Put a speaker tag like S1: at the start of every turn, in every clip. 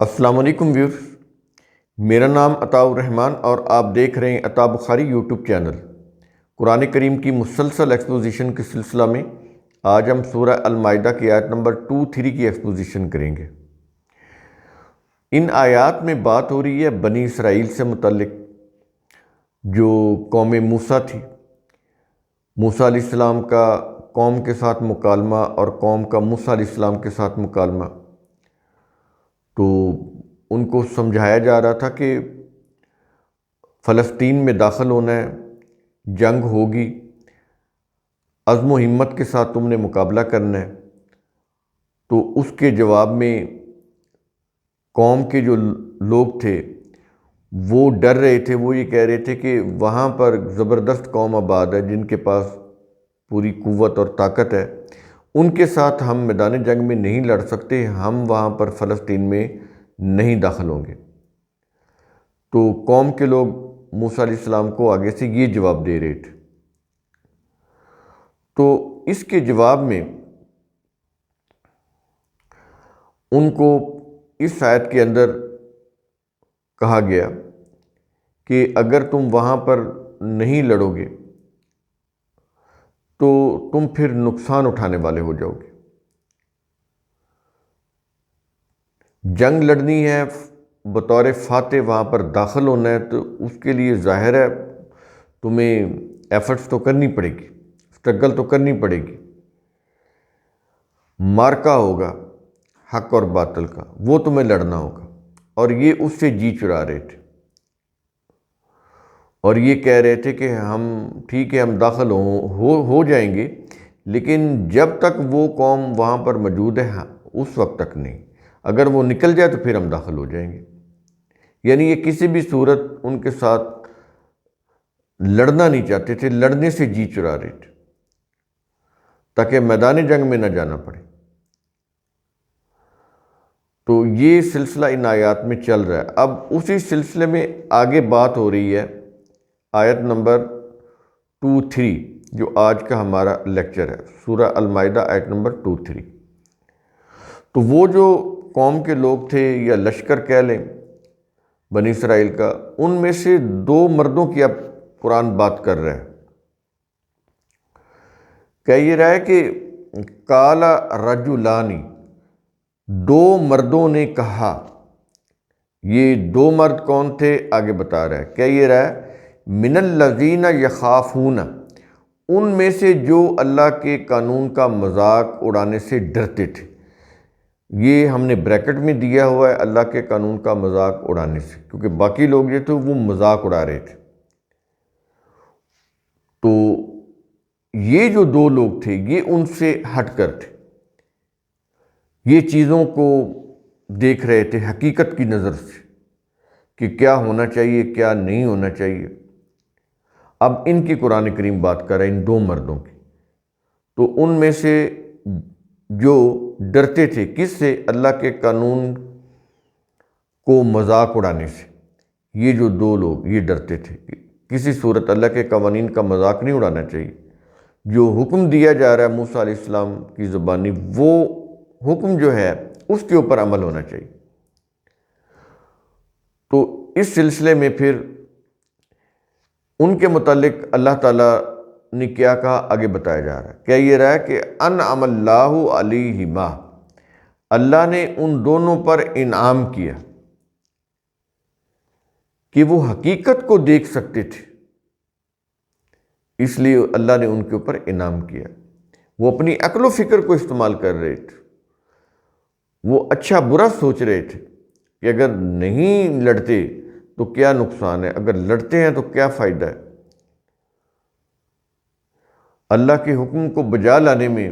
S1: السلام علیکم ویورز، میرا نام عطاء الرحمن اور آپ دیکھ رہے ہیں عطاء بخاری یوٹیوب چینل۔ قرآن کریم کی مسلسل ایکسپوزیشن کے سلسلہ میں آج ہم سورہ المائدہ کی آیت نمبر 2-3 کی ایکسپوزیشن کریں گے۔ ان آیات میں بات ہو رہی ہے بنی اسرائیل سے متعلق، جو قوم موسیٰ تھی۔ موسیٰ علیہ السلام کا قوم کے ساتھ مکالمہ اور قوم کا موسیٰ علیہ السلام کے ساتھ مکالمہ، تو ان کو سمجھایا جا رہا تھا کہ فلسطین میں داخل ہونا ہے، جنگ ہوگی، عزم و ہمت کے ساتھ تم نے مقابلہ کرنا ہے۔ تو اس کے جواب میں قوم کے جو لوگ تھے وہ ڈر رہے تھے، وہ یہ کہہ رہے تھے کہ وہاں پر زبردست قوم آباد ہے جن کے پاس پوری قوت اور طاقت ہے، ان کے ساتھ ہم میدان جنگ میں نہیں لڑ سکتے، ہم وہاں پر فلسطین میں نہیں داخل ہوں گے۔ تو قوم کے لوگ موسیٰ علیہ السلام کو آگے سے یہ جواب دے رہے تھے۔ تو اس کے جواب میں ان کو اس آیت کے اندر کہا گیا کہ اگر تم وہاں پر نہیں لڑو گے تو تم پھر نقصان اٹھانے والے ہو جاؤ گے۔ جنگ لڑنی ہے، بطور فاتح وہاں پر داخل ہونا ہے، تو اس کے لیے ظاہر ہے تمہیں ایفرٹس تو کرنی پڑے گی، اسٹرگل تو کرنی پڑے گی، مارکا ہوگا حق اور باطل کا، وہ تمہیں لڑنا ہوگا۔ اور یہ اس سے جی چرا رہے تھے اور یہ کہہ رہے تھے کہ ہم ٹھیک ہے، ہم داخل ہو جائیں گے، لیکن جب تک وہ قوم وہاں پر موجود ہے اس وقت تک نہیں، اگر وہ نکل جائے تو پھر ہم داخل ہو جائیں گے۔ یعنی یہ کسی بھی صورت ان کے ساتھ لڑنا نہیں چاہتے تھے، لڑنے سے جی چرا رہے تھے تاکہ میدان جنگ میں نہ جانا پڑے۔ تو یہ سلسلہ ان آیات میں چل رہا ہے۔ اب اسی سلسلے میں آگے بات ہو رہی ہے آیت نمبر 2-3 جو آج کا ہمارا لیکچر ہے، سورہ المائدہ آیت نمبر 2-3۔ تو وہ جو قوم کے لوگ تھے یا لشکر کہہ لیں بنی اسرائیل کا، ان میں سے 2 مردوں کی اب قرآن بات کر رہا ہے۔ کہہ یہ رہا ہے کہ قال رجلان، 2 مردوں نے کہا۔ یہ 2 مرد کون تھے آگے بتا رہا ہے۔ کہہ یہ رہا ہے من الذین یخافون، ان میں سے جو اللہ کے قانون کا مذاق اڑانے سے ڈرتے تھے۔ یہ ہم نے بریکٹ میں دیا ہوا ہے، اللہ کے قانون کا مذاق اڑانے سے، کیونکہ باقی لوگ جو تھے وہ مذاق اڑا رہے تھے۔ تو یہ جو 2 لوگ تھے یہ ان سے ہٹ کر تھے، یہ چیزوں کو دیکھ رہے تھے حقیقت کی نظر سے کہ کیا ہونا چاہیے کیا نہیں ہونا چاہیے۔ اب ان کی قرآن کریم بات کر رہے ہیں، ان 2 مردوں کی۔ تو ان میں سے جو ڈرتے تھے، کس سے؟ اللہ کے قانون کو مذاق اڑانے سے۔ یہ جو 2 لوگ یہ ڈرتے تھے کہ کسی صورت اللہ کے قوانین کا مذاق نہیں اڑانا چاہیے، جو حکم دیا جا رہا ہے موسیٰ علیہ السلام کی زبانی، وہ حکم جو ہے اس کے اوپر عمل ہونا چاہیے۔ تو اس سلسلے میں پھر ان کے متعلق اللہ تعالیٰ نے کیا کہا آگے بتایا جا رہا ہے۔ کیا یہ رہا ہے کہ انعم اللہ علیہما، اللہ نے ان دونوں پر انعام کیا کہ وہ حقیقت کو دیکھ سکتے تھے، اس لیے اللہ نے ان کے اوپر انعام کیا۔ وہ اپنی عقل و فکر کو استعمال کر رہے تھے، وہ اچھا برا سوچ رہے تھے کہ اگر نہیں لڑتے تو کیا نقصان ہے، اگر لڑتے ہیں تو کیا فائدہ ہے، اللہ کے حکم کو بجا لانے میں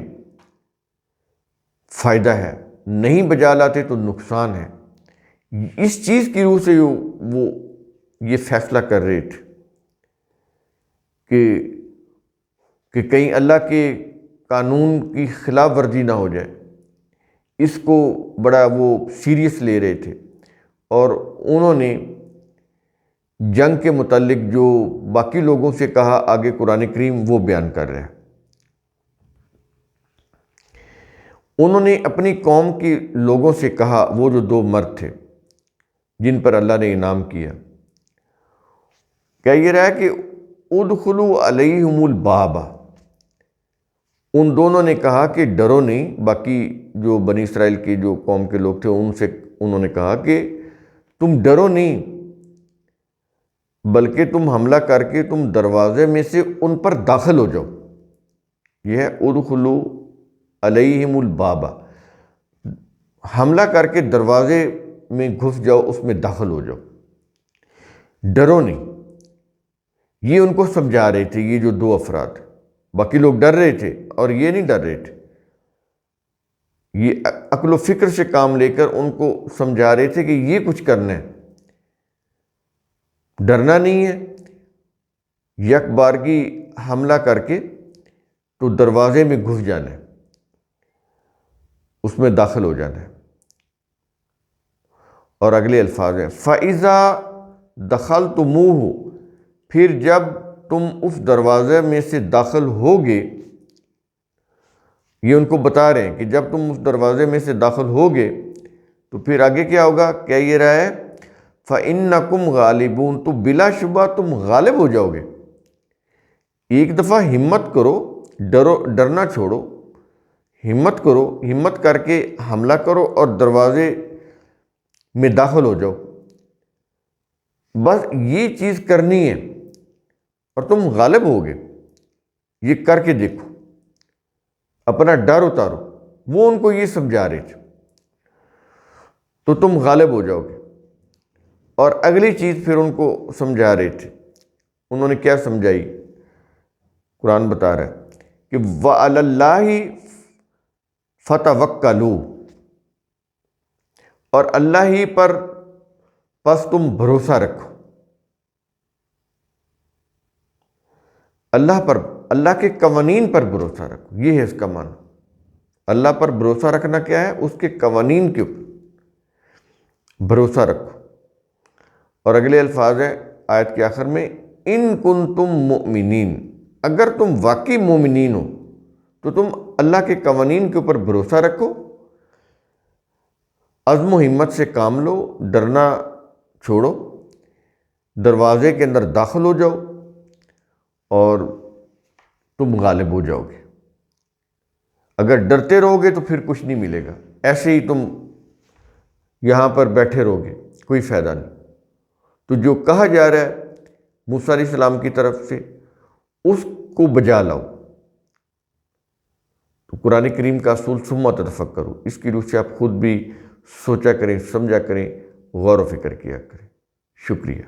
S1: فائدہ ہے، نہیں بجا لاتے تو نقصان ہے۔ اس چیز کی روح سے وہ یہ فیصلہ کر رہے تھے کہ کہیں اللہ کے قانون کی خلاف ورزی نہ ہو جائے، اس کو بڑا وہ سیریس لے رہے تھے۔ اور انہوں نے جنگ کے متعلق جو باقی لوگوں سے کہا آگے قرآن کریم وہ بیان کر رہے ہیں۔ انہوں نے اپنی قوم کے لوگوں سے کہا، وہ جو 2 مرد تھے، جن پر اللہ نے انعام کیا. کہہ یہ رہا ہے کہ ادخلوا علیہم الباب. ان دونوں نے کہا کہ ڈرو نہیں. باقی جو بنی اسرائیل کے جو قوم کے لوگ تھے ان سے انہوں نے کہا کہ تم ڈرو نہیں، بلکہ تم حملہ کر کے تم دروازے میں سے ان پر داخل ہو جاؤ. یہ ہے ادخلوا علیہم الباب. حملہ کر کے دروازے میں گھس جاؤ، اس میں داخل ہو جاؤ، ڈرو نہیں. یہ ان کو سمجھا رہے تھے، یہ جو دو افراد. باقی لوگ ڈر رہے تھے اور یہ نہیں ڈر رہے تھے. یہ عقل و فکر سے کام لے کر ان کو سمجھا رہے تھے کہ یہ کچھ کرنا ہے، ڈرنا نہیں ہے. یک بارگی حملہ کر کے تو دروازے میں گھس جانا ہے، اس میں داخل ہو جانا ہے. اور اگلے الفاظ ہیں فَإِذَا دَخَلْتُمُوهُ. پھر جب تم اس دروازے میں سے داخل ہوگے، یہ ان کو بتا رہے ہیں کہ جب تم اس دروازے میں سے داخل ہوگے تو پھر آگے کیا ہوگا. کیا یہ رہا ہے فَإِنَّكُمْ غَالِبُونَ. تو بلا شبہ تم غالب ہو جاؤ گے. ایک دفعہ ہمت کرو، ڈرنا چھوڑو، ہمت کرو، ہمت کر کے حملہ کرو اور دروازے میں داخل ہو جاؤ. بس یہ چیز کرنی ہے اور تم غالب ہوگے. یہ کر کے دیکھو، اپنا ڈر اتارو. وہ ان کو یہ سمجھا رہے تھے تو تم غالب ہو جاؤ گے. اور اگلی چیز پھر ان کو سمجھا رہے تھے. انہوں نے کیا سمجھائی؟ قرآن بتا رہا ہے کہ وَعَلَى اللَّهِ فَتَوَكَّلُوا. اور اللہ ہی پر پس تم بھروسہ رکھو. اللہ پر، اللہ کے قوانین پر بھروسہ رکھو. یہ ہے اس کا معنی. اللہ پر بھروسہ رکھنا کیا ہے؟ اس کے قوانین کے اوپر بھروسہ رکھو. اور اگلے الفاظ ہیں آیت کے آخر میں ان کنتم مؤمنین. اگر تم واقعی مومنین ہو تو تم اللہ کے قوانین کے اوپر بھروسہ رکھو، عزم و ہمت سے کام لو، ڈرنا چھوڑو، دروازے کے اندر داخل ہو جاؤ اور تم غالب ہو جاؤ گے. اگر ڈرتے رہو گے تو پھر کچھ نہیں ملے گا. ایسے ہی تم یہاں پر بیٹھے رہو گے، کوئی فائدہ نہیں. تو جو کہا جا رہا ہے موسیٰ علیہ السلام کی طرف سے، اس کو بجا لاؤ. تو قرآن کریم کا اصول ثم تفکروا، اس کی روح سے آپ خود بھی سوچا کریں، سمجھا کریں، غور و فکر کیا کریں. شکریہ.